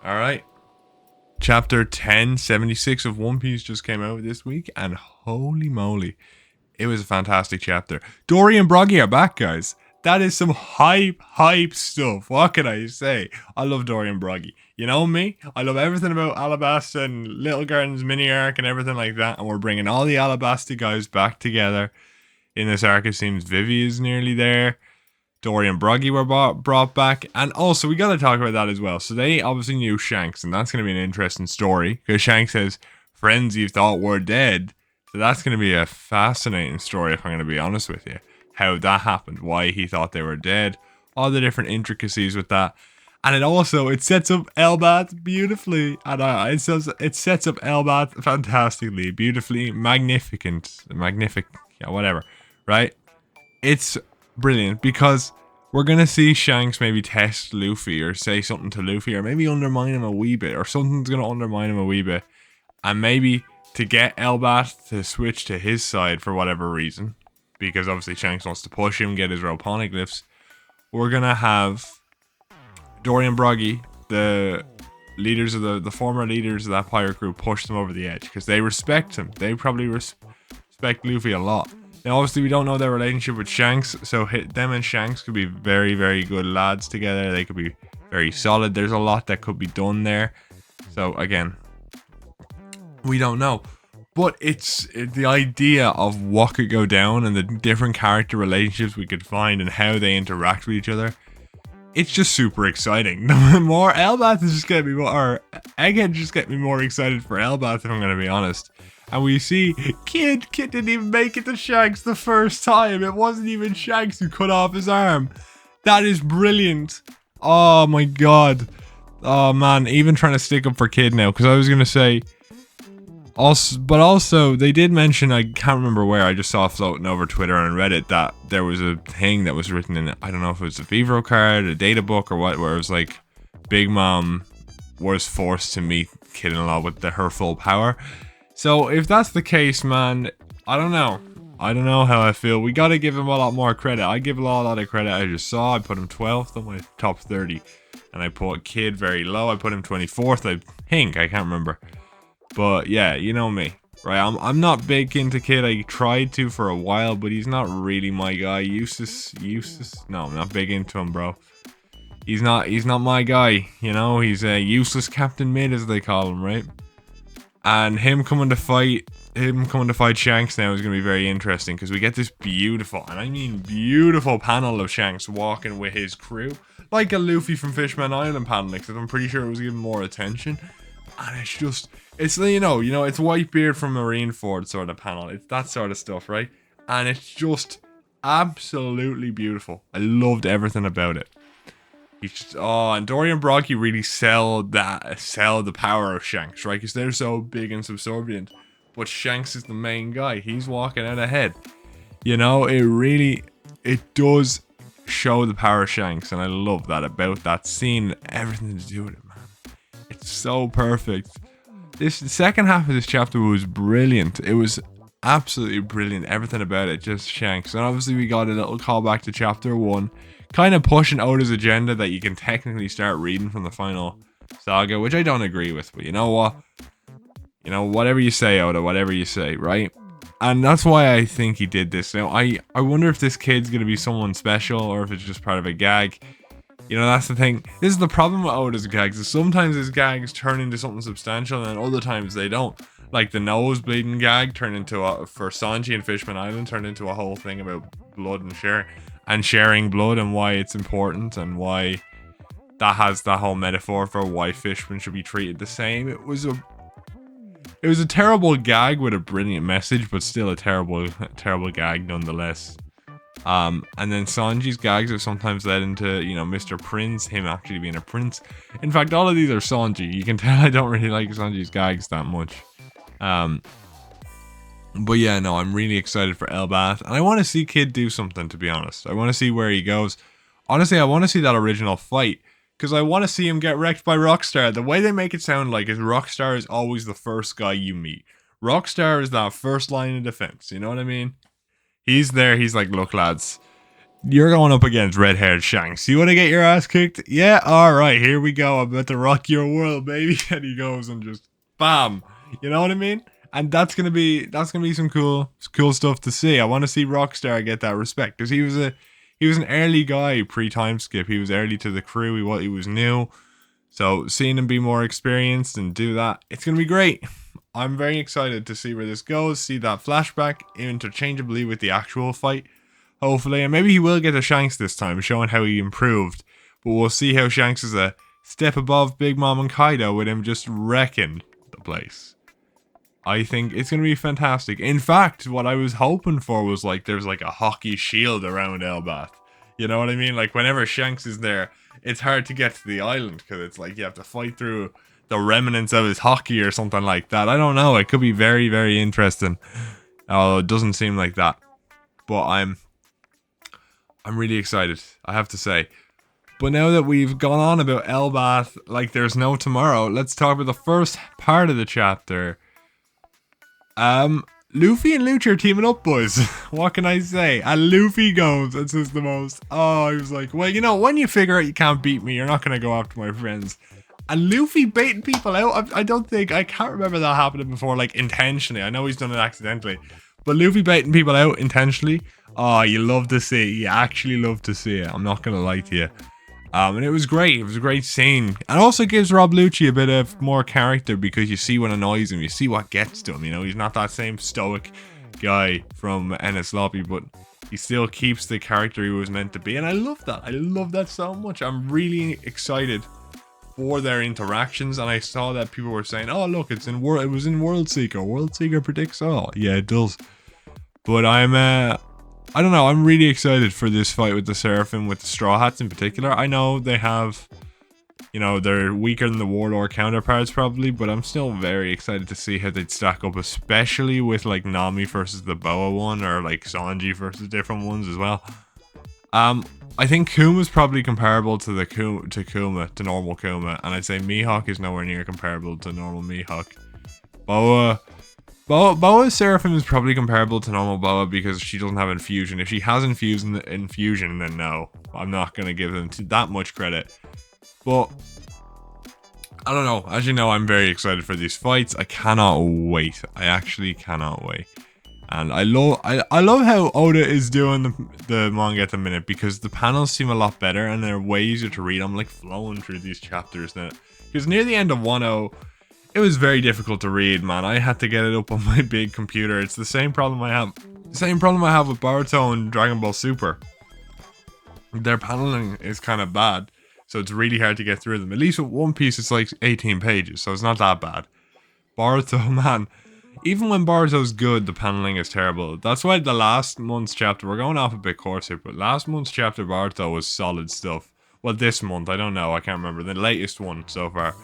All right. Chapter 1076 of One Piece just came out this week, and holy moly, it was a fantastic chapter. Dory and Broggy are back, guys. That is some hype stuff. What can I say? I love Dory and Broggy. You know me? I love everything about Alabasta and Little Garden's mini arc and everything like that. And we're bringing all the Alabasta guys back together in this arc. It seems Vivi is nearly there. Dory and Broggy were brought back. And also, we got to talk about that as well. So they obviously knew Shanks, and that's going to be an interesting story. Because Shanks says, friends you thought were dead. So that's going to be a fascinating story, if I'm going to be honest with you. How that happened, why he thought they were dead, all the different intricacies with that. And it sets up Elbath beautifully. And it sets up Elbath fantastically, beautifully, magnific, yeah, whatever, right? It's brilliant because we're gonna see Shanks maybe test Luffy or say something to Luffy or maybe undermine him a wee bit, or something's gonna undermine him a wee bit, and maybe to get Elbath to switch to his side for whatever reason, because obviously Shanks wants to push him, get his Roponeglyphs. We're gonna have Dory and Broggy, the leaders of the former leaders of that pirate crew, push them over the edge because they respect him. They probably respect Luffy a lot. Now, obviously, we don't know their relationship with Shanks, so them and Shanks could be very, very good lads together. They could be very solid. There's a lot that could be done there. So, again, we don't know. But it's the idea of what could go down and the different character relationships we could find and how they interact with each other. It's just super exciting. More Elbath is just getting me more, or Egghead just getting me more excited for Elbath, if I'm going to be honest. And we see Kid didn't even make it to Shanks the first time. It wasn't even Shanks who cut off his arm. That is brilliant. Oh my god. Oh man, even trying to stick up for Kid now, because I was going to say, also they did mention, I can't remember where, I just saw floating over Twitter and Reddit that there was a thing that was written in, I don't know if it was a Vivro card, a data book or what, where it was like Big Mom was forced to meet Kid in law with her full power. So if that's the case, man, I don't know. I don't know how I feel. We gotta give him a lot more credit. I give a lot of credit. I just saw I put him 12th on my top 30. And I put Kid very low. I put him 24th, I think. I can't remember. But yeah, you know me. Right, I'm not big into Kid. I tried to for a while, but he's not really my guy. Eustace. No, I'm not big into him, bro. He's not my guy, you know? He's a useless Captain Mid, as they call him, right? And him coming to fight Shanks now is going to be very interesting, because we get this beautiful, and I mean beautiful, panel of Shanks walking with his crew, like a Luffy from Fishman Island panel, except I'm pretty sure it was given more attention. And it's just, it's, you know, it's Whitebeard from Marineford sort of panel. It's that sort of stuff, right? And it's just absolutely beautiful. I loved everything about it. He's just, and Dory and Broggy really sell the power of Shanks, right? Because they're so big and subservient. But Shanks is the main guy. He's walking out ahead. You know, it does show the power of Shanks, and I love that about that scene. Everything to do with it, man. It's so perfect. The second half of this chapter was brilliant. It was absolutely brilliant. Everything about it, just Shanks. And obviously we got a little callback to chapter 1. Kind of pushing Oda's agenda that you can technically start reading from the final saga, which I don't agree with, but you know what? You know, whatever you say, Oda, whatever you say, right? And that's why I think he did this. Now, I wonder if this kid's going to be someone special, or if it's just part of a gag. You know, that's the thing. This is the problem with Oda's gags, is sometimes his gags turn into something substantial, and other times they don't. Like the nose bleeding gag turned into for Sanji and Fishman Island, turned into a whole thing about blood and sharing blood, and why it's important, and why that has that whole metaphor for why fishmen should be treated the same. It was a terrible gag with a brilliant message, but still a terrible gag nonetheless. And then Sanji's gags have sometimes led into, you know, Mr. Prince, him actually being a prince. In fact, all of these are Sanji. You can tell I don't really like Sanji's gags that much. But yeah, no, I'm really excited for Elbath, and I want to see Kid do something, to be honest. I want to see where he goes. Honestly, I want to see that original fight, because I want to see him get wrecked by Rockstar. The way they make it sound like is Rockstar is always the first guy you meet. Rockstar is that first line of defense, you know what I mean? He's there, he's like, look lads, You're going up against red-haired Shanks. You want to get your ass kicked? Yeah, alright, here we go. I'm about to rock your world, baby. And he goes and just bam. You know what I mean? And that's gonna be some cool stuff to see. I want to see Rockstar get that respect. Because he was an early guy pre-time skip. He was early to the crew, he was new. So seeing him be more experienced and do that, it's gonna be great. I'm very excited to see where this goes, see that flashback interchangeably with the actual fight. Hopefully, and maybe he will get a Shanks this time, showing how he improved. But we'll see how Shanks is a step above Big Mom and Kaido with him just wrecking the place. I think it's going to be fantastic. In fact, what I was hoping for was like there's like a hockey shield around Elbath. You know what I mean? Like whenever Shanks is there, it's hard to get to the island because it's like you have to fight through the remnants of his hockey or something like that. I don't know. It could be very, very interesting. Although it doesn't seem like that. But I'm really excited, I have to say. But now that we've gone on about Elbath like there's no tomorrow, let's talk about the first part of the chapter. Luffy and Lucha are teaming up, boys. What can I say? And Luffy goes and says the most. Oh, he was like, well, you know, when you figure out you can't beat me, you're not going to go after my friends. And Luffy baiting people out. I can't remember that happening before, like, intentionally. I know he's done it accidentally. But Luffy baiting people out intentionally. Oh, you love to see it. You actually love to see it. I'm not going to lie to you. And it was great. It was a great scene. And also gives Rob Lucci a bit of more character because you see what annoys him. You see what gets to him. You know, he's not that same stoic guy from Ennis Lobby, but he still keeps the character he was meant to be. And I love that. I love that so much. I'm really excited for their interactions. And I saw that people were saying, oh, look, it was in World Seeker. World Seeker predicts all. Yeah, it does. But I don't know, I'm really excited for this fight with the Seraphim, with the Straw Hats in particular. I know they have, you know, they're weaker than the Warlord counterparts probably, but I'm still very excited to see how they'd stack up, especially with like Nami versus the Boa one, or like Sanji versus different ones as well. I think Kuma's probably comparable to to normal Kuma, and I'd say Mihawk is nowhere near comparable to normal Mihawk. Boa's Seraphim is probably comparable to normal Boa because she doesn't have infusion. If she has infusion, then no. I'm not going to give them that much credit. But I don't know. As you know, I'm very excited for these fights. I cannot wait. I actually cannot wait. And I love how Oda is doing the manga at the minute, because the panels seem a lot better and they're way easier to read. I'm like flowing through these chapters now. Because near the end of 1.0, it was very difficult to read, man. I had to get it up on my big computer. It's the same problem I have with Boruto and Dragon Ball Super. Their paneling is kind of bad, so it's really hard to get through them. At least with One Piece, it's like 18 pages, so it's not that bad. Boruto, man, even when Boruto's good, the paneling is terrible. That's why the last month's chapter, we're going off a bit course here, but last month's chapter Boruto was solid stuff. Well, this month, I don't know, I can't remember. The latest one so far.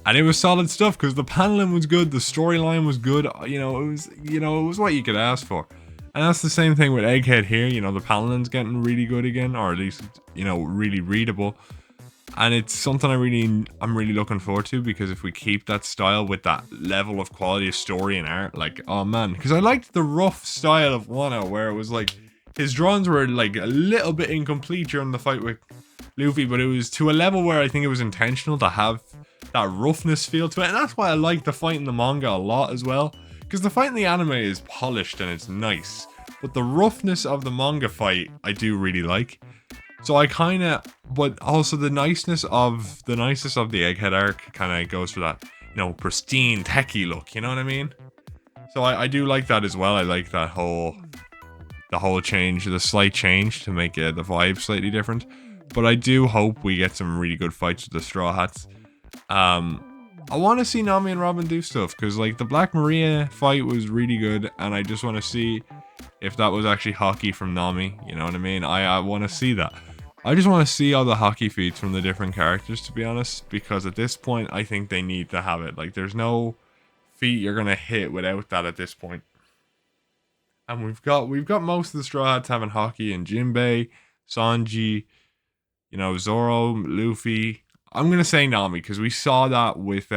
And it was solid stuff because the paneling was good, the storyline was good. It was what you could ask for. And that's the same thing with Egghead here. You know, the paneling's getting really good again, or at least, you know, really readable. And it's something I'm really looking forward to, because if we keep that style with that level of quality of story and art, like, oh man, because I liked the rough style of Wano, where it was like his drawings were like a little bit incomplete during the fight with Luffy, but it was to a level where I think it was intentional to have that roughness feel to it. And that's why I like the fight in the manga a lot as well, because the fight in the anime is polished and it's nice, but the roughness of the manga fight I do really like. So but also the nicest of the Egghead arc kind of goes for that, you know, pristine techie look, you know what I mean? So I do like that as well. I like that the whole change, the slight change to make the vibe slightly different. But I do hope we get some really good fights with the Straw Hats. I want to see Nami and Robin do stuff, because like the Black Maria fight was really good, and I just want to see if that was actually hockey from Nami, you know what I mean? I want to see that. I just want to see all the hockey feats from the different characters, to be honest, because at this point I think they need to have it. Like, there's no feat you're gonna hit without that at this point. And we've got most of the Straw Hats having hockey, and Jinbei, Sanji, you know, Zoro, Luffy. I'm going to say Nami, because we saw that with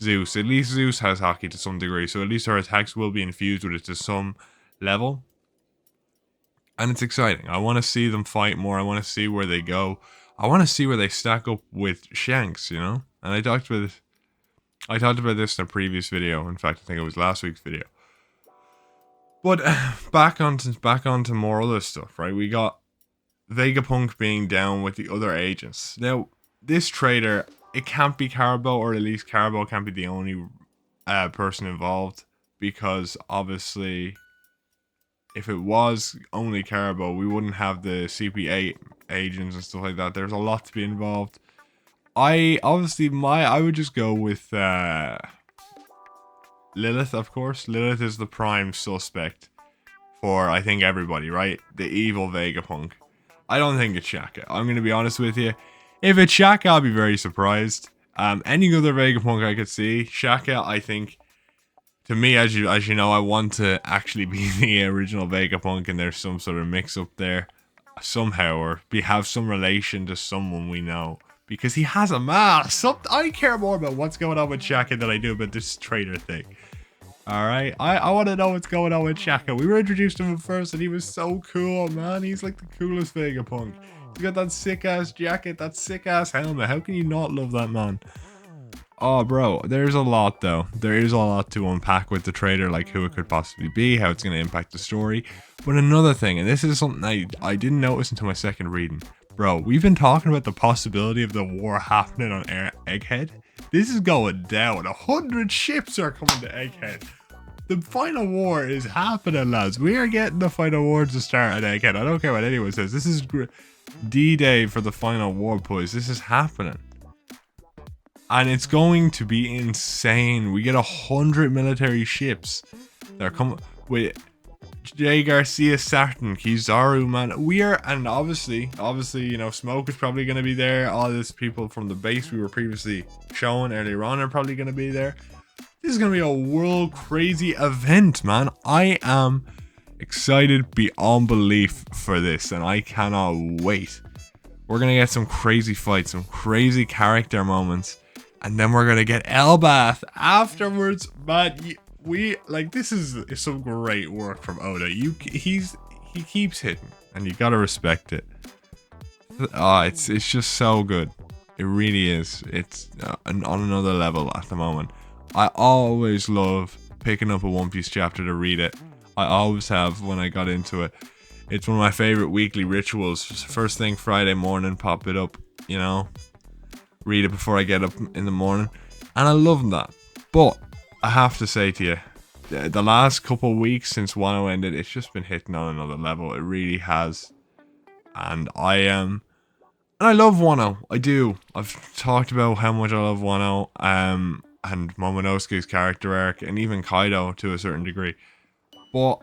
Zeus. At least Zeus has hockey to some degree, so at least her attacks will be infused with it to some level. And it's exciting. I want to see them fight more. I want to see where they go. I want to see where they stack up with Shanks, you know? And I talked about this in a previous video. In fact, I think it was last week's video. But back onto more other stuff, right? We got Vegapunk being down with the other agents. Now, this trader, it can't be Carabo, or at least Carabo can't be the only person involved, because obviously, if it was only Carabo, we wouldn't have the CP8 agents and stuff like that. There's a lot to be involved. I would just go with Lilith, of course. Lilith is the prime suspect for, I think, everybody, right? The evil Vegapunk. I don't think it's Shaka. I'm going to be honest with you. If it's Shaka, I'll be very surprised. Any other Vegapunk I could see. Shaka, I think, to me, as you know, I want to actually be the original Vegapunk, and there's some sort of mix-up there somehow, or have some relation to someone we know. Because he has a mask. I care more about what's going on with Shaka than I do about this traitor thing. Alright, I want to know what's going on with Shaka. We were introduced to him first and he was so cool, man. He's like the coolest Vegapunk. He's got that sick-ass jacket, that sick-ass helmet. How can you not love that man? Oh, bro, there's a lot, though. There is a lot to unpack with the traitor, like who it could possibly be, how it's going to impact the story. But another thing, and this is something I didn't notice until my second reading. Bro, we've been talking about the possibility of the war happening on Egghead. This is going down. 100 ships are coming to Egghead. The final war is happening, lads. We are getting the final war to start at Egghead. I don't care what anyone says. This is D-Day for the final war, boys. This is happening. And it's going to be insane. We get 100 military ships. They're coming with Jay Garcia, Sarton, Kizaru, man. And obviously, you know, Smoke is probably going to be there. All these people from the base we were previously showing earlier on are probably going to be there. This is going to be a world crazy event, man. I am excited beyond belief for this, and I cannot wait. We're going to get some crazy fights, some crazy character moments, and then we're going to get Elbath afterwards, man. This is some great work from Oda. He keeps hitting, and you got to respect it. It's just so good. It really is. It's on another level at the moment. I always love picking up a One Piece chapter to read it. I always have when I got into it. It's one of my favorite weekly rituals. First thing Friday morning, pop it up, you know, read it before I get up in the morning. And I love that. But I have to say to you, the last couple of weeks since Wano ended, it's just been hitting on another level. It really has. And I love Wano. I do. I've talked about how much I love Wano. And Momonosuke's character arc, and even Kaido to a certain degree. But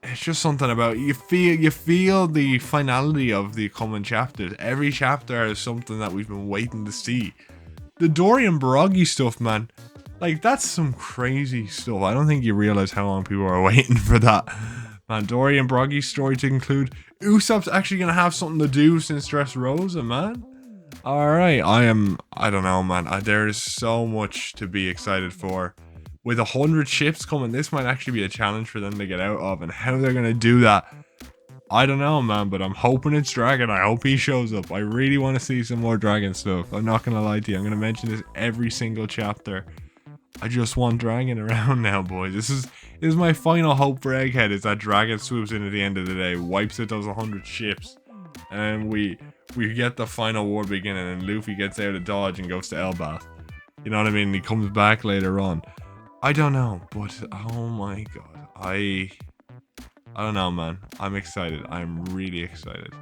it's just something about you feel the finality of the coming chapters. Every chapter is something that we've been waiting to see. The Dory and Baragi stuff, man. Like, that's some crazy stuff. I don't think you realize how long people are waiting for that. Man, Dory and Baragi's story to include. Usopp's actually gonna have something to do since Dressrosa, man. Alright, I don't know, man. There is so much to be excited for. With 100 ships coming, this might actually be a challenge for them to get out of, and how they're going to do that, I don't know, man, but I'm hoping it's Dragon. I hope he shows up. I really want to see some more Dragon stuff. I'm not going to lie to you. I'm going to mention this every single chapter. I just want Dragon around now, boys. This is my final hope for Egghead, is that Dragon swoops in at the end of the day, wipes out those 100 ships, and we get the final war beginning, and Luffy gets out of Dodge and goes to Elbath. You know what I mean? He comes back later on. I don't know, but oh my god, I don't know, man. I'm excited. I'm really excited.